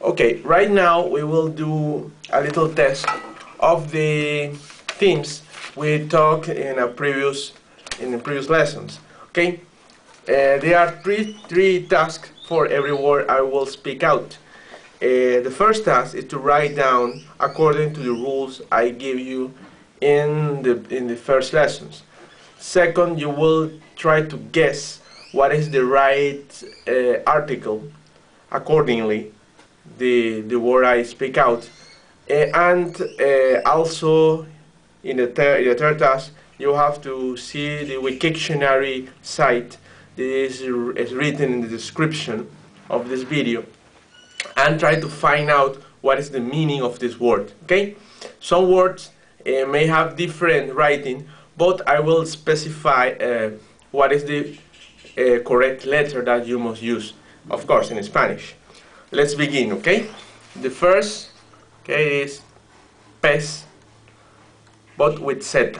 Okay, right now we will do a little test of the themes we talked in the previous lessons. Okay, there are three tasks for every word I will speak out. The first task is to write down according to the rules I give you in the first lessons. Second, you will try to guess what is the right article accordingly the word I speak out. And also in the third task, you have to see the Wiktionary site that is written in the description of this video and try to find out what is the meaning of this word. Okay, some words may have different writing, but I will specify what is the correct letter that you must use, of course, in Spanish. Let's begin, okay? The first, okay, is pez, but with Z.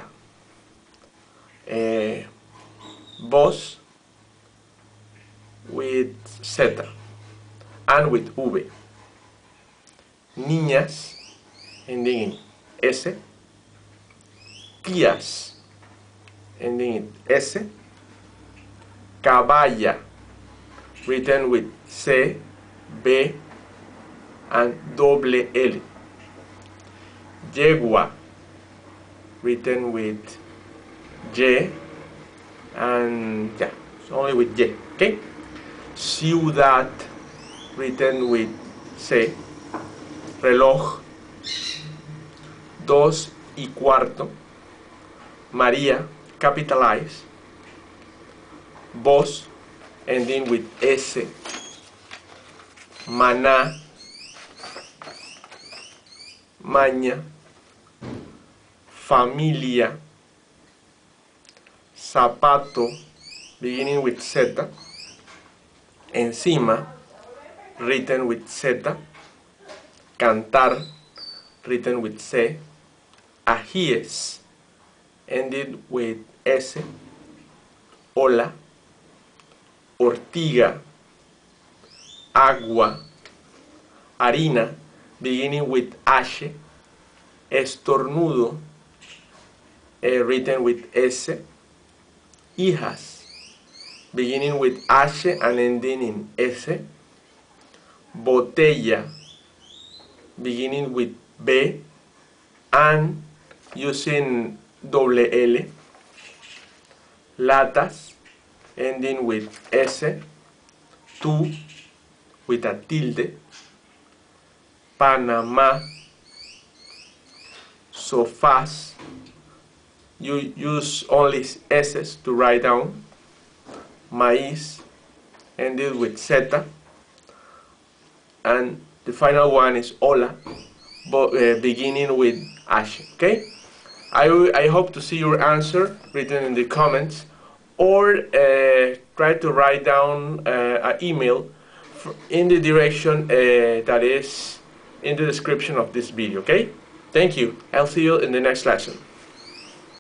Voz with Z and with V. Niñas, ending in S. Tías, ending in S. Caballa, written with C, B, and double L. Yegua, written with Y, and yeah, it's only with Y, okay? Ciudad, written with C. Reloj, 2:15. María, capitalized. Voz, ending with S. Maná, maña. Familia, zapato, beginning with Z. Encima, written with Z. Cantar, written with C. Ajíes, ended with S. Hola. Ortiga, agua. Harina, beginning with H. Estornudo, written with S. Hijas, beginning with H and ending in S. Botella, beginning with B and using double L. Latas, ending with S. Tú, with a tilde. Panama, sofás, you use only S's to write down. Maíz, ended with Z. And the final one is hola, but beginning with H. Okay, I hope to see your answer written in the comments, or try to write down an email in the direction that is in the description of this video. Okay, thank you. I'll see you in the next lesson.